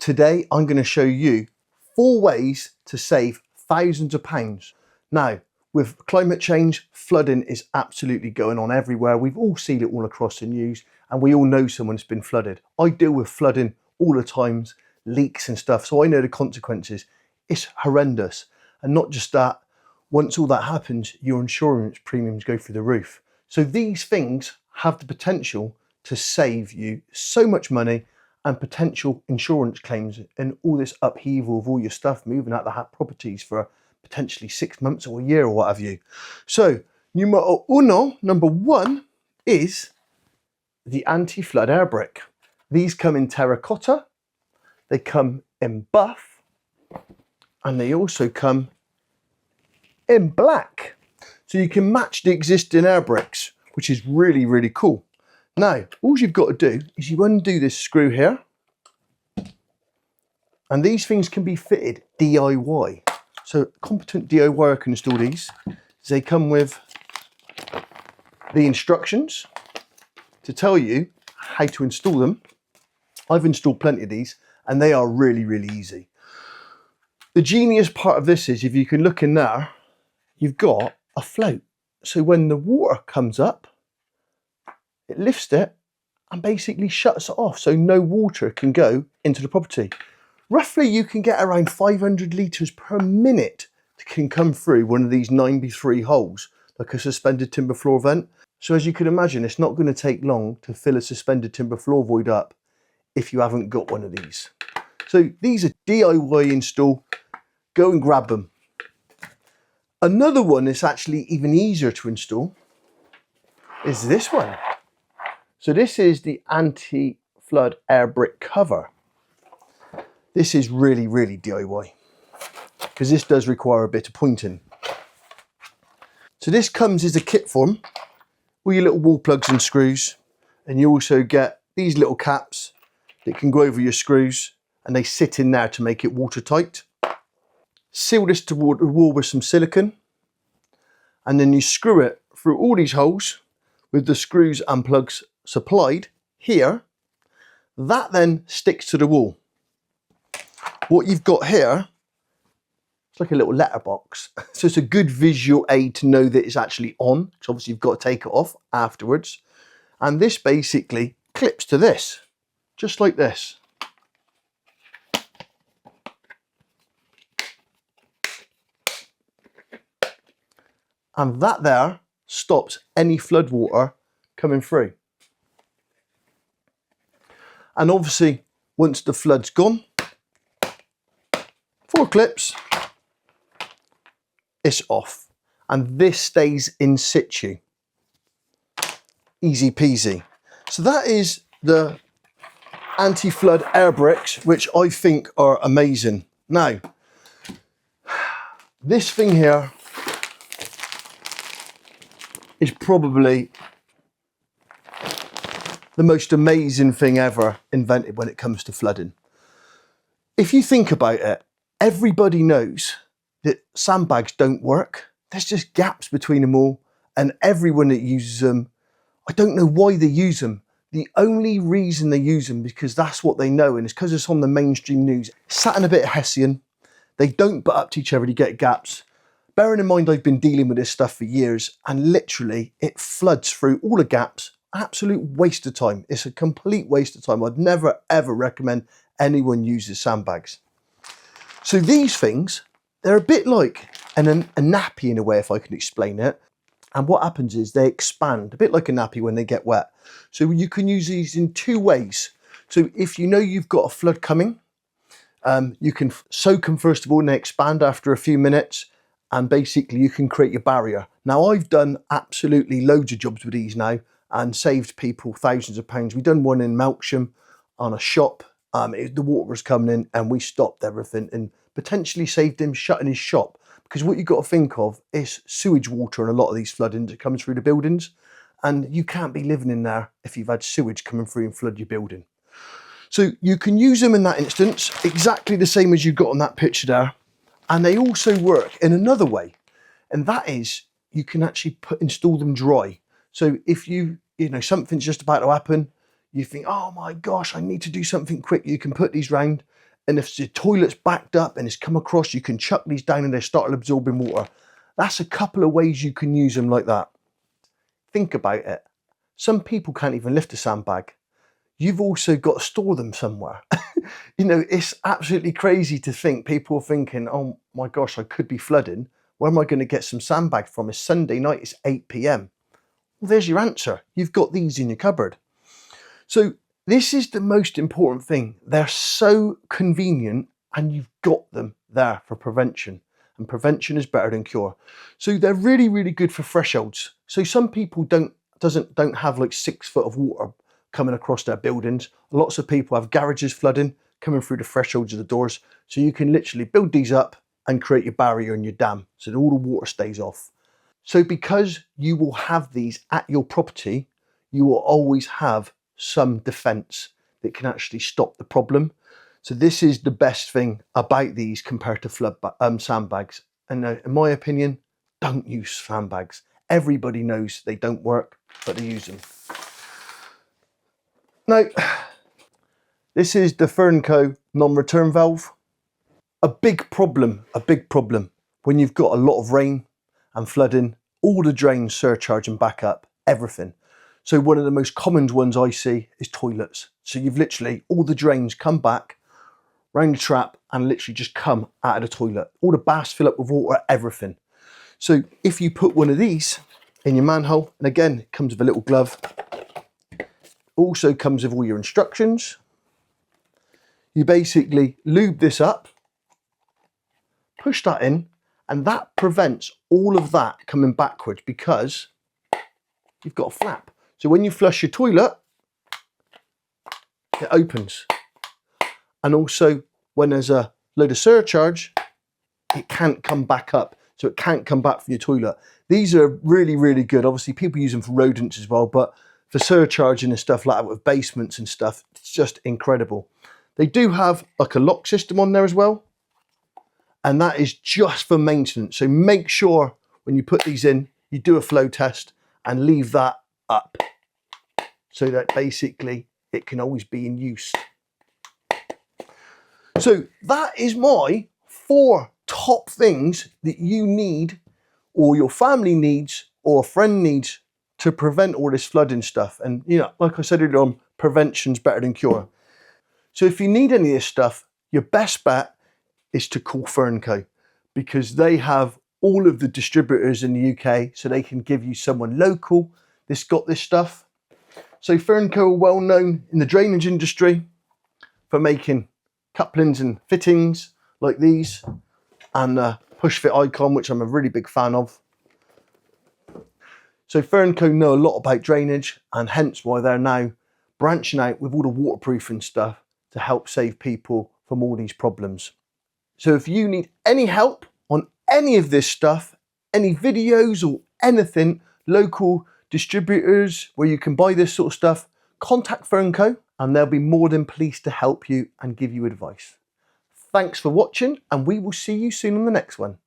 Today I'm going to show you 4 ways to save thousands of pounds. Now, with climate change, flooding is absolutely going on everywhere. We've all seen it all across the news and we all know someone's been flooded. I deal with flooding all the times, leaks and stuff, so I know the consequences. It's horrendous. And not just that, once all that happens, your insurance premiums go through the roof. So these things have the potential to save you so much money and potential insurance claims and all this upheaval of all your stuff moving out the properties for potentially 6 months or a year or what have you. So numero uno, number 1, is the anti-flood air brick. These come in terracotta, they come in buff, and they also come in black. So you can match the existing air bricks, which is really, really cool. Now, all you've got to do is you undo this screw here, and these things can be fitted DIY. So a competent DIYer can install these. They come with the instructions to tell you how to install them. I've installed plenty of these and they are really, really easy. The genius part of this is if you can look in there, you've got a float. So when the water comes up, it lifts it and basically shuts it off so no water can go into the property. Roughly you can get around 500 litres per minute can come through one of these 9x3 holes, like a suspended timber floor vent. So as you can imagine, it's not going to take long to fill a suspended timber floor void up if you haven't got one of these. So these are DIY install, go and grab them. Another one that's actually even easier to install is this one. So this is the anti-flood air brick cover. This is really, really DIY because this does require a bit of pointing. So this comes as a kit form, all your little wall plugs and screws, and you also get these little caps that can go over your screws and they sit in there to make it watertight. Seal this toward the wall with some silicone and then you screw it through all these holes with the screws and plugs supplied here. That then sticks to the wall. What you've got here, it's like a little letterbox. So it's a good visual aid to know that it's actually on. So obviously you've got to take it off afterwards. And this basically clips to this, just like this. And that there stops any flood water coming through. And obviously, once the flood's gone, 4 clips, it's off. And this stays in situ. Easy peasy. So that is the anti-flood air bricks, which I think are amazing. Now, this thing here is probably the most amazing thing ever invented when it comes to flooding. If you think about it, everybody knows that sandbags don't work. There's just gaps between them all, and everyone that uses them, I don't know why they use them. The only reason they use them is because that's what they know, and it's because it's on the mainstream news. Sat in a bit of Hessian, they don't butt up to each other to get gaps. Bearing in mind I've been dealing with this stuff for years and literally it floods through all the gaps. Absolute waste of time. It's a complete waste of time. I'd never ever recommend anyone uses sandbags. So these things, they're a bit like a nappy in a way, if I can explain it. And what happens is they expand, a bit like a nappy when they get wet. So you can use these in 2 ways. So if you know you've got a flood coming, you can soak them first of all and they expand after a few minutes. And basically you can create your barrier. Now I've done absolutely loads of jobs with these now and saved people thousands of pounds. We've done one in Melksham on a shop. The water was coming in and we stopped everything and potentially saved him shutting his shop. Because what you've got to think of is sewage water in a lot of these floodings that comes through the buildings. And you can't be living in there if you've had sewage coming through and flood your building. So you can use them in that instance, exactly the same as you got on that picture there. And they also work in another way, and that is you can actually install them dry. So if you know something's just about to happen, you think, oh my gosh, I need to do something quick. You can put these round And if the toilet's backed up and it's come across, you can chuck these down and they start absorbing water. That's a couple of ways you can use them like that. Think about it. Some people can't even lift a sandbag. You've also got to store them somewhere. You know, it's absolutely crazy to think people are thinking, oh my gosh, I could be flooding. Where am I going to get some sandbags from? It's Sunday night, it's 8 p.m. Well, there's your answer. You've got these in your cupboard. So this is the most important thing. They're so convenient and you've got them there for prevention. And prevention is better than cure. So they're really, really good for thresholds. So some people don't have like 6 foot of water coming across their buildings. Lots of people have garages flooding coming through the thresholds of the doors. So you can literally build these up and create your barrier and your dam so that all the water stays off. So because you will have these at your property, you will always have some defense that can actually stop the problem. So this is the best thing about these compared to sandbags. And in my opinion, don't use sandbags. Everybody knows they don't work, but they use them. Now, this is the Fernco non-return valve. A big problem when you've got a lot of rain and flooding, all the drains surcharging back up, everything. So one of the most common ones I see is toilets. So you've literally, all the drains come back round the trap and literally just come out of the toilet. All the baths fill up with water, everything. So if you put one of these in your manhole, and again, it comes with a little glove, also comes with all your instructions. You basically lube this up, push that in, and that prevents all of that coming backwards because you've got a flap. So when you flush your toilet, it opens. And also when there's a load of surcharge, it can't come back up. So it can't come back from your toilet. These are really, really good. Obviously people use them for rodents as well, but for surcharging and stuff like that with basements and stuff, it's just incredible. They do have like a lock system on there as well. And that is just for maintenance. So make sure when you put these in, you do a flow test and leave that up so that basically it can always be in use. So that is my 4 top things that you need, or your family needs, or a friend needs to prevent all this flooding stuff. And you know, like I said earlier on, prevention's better than cure. So if you need any of this stuff, your best bet is to call Fernco, because they have all of the distributors in the UK, so they can give you someone local that's got this stuff. So Fernco are well known in the drainage industry for making couplings and fittings like these, and the push fit icon, which I'm a really big fan of. So Fernco know a lot about drainage, and hence why they're now branching out with all the waterproofing stuff to help save people from all these problems. So if you need any help on any of this stuff, any videos or anything, local distributors where you can buy this sort of stuff, contact Fernco and they'll be more than pleased to help you and give you advice. Thanks for watching, and we will see you soon on the next one.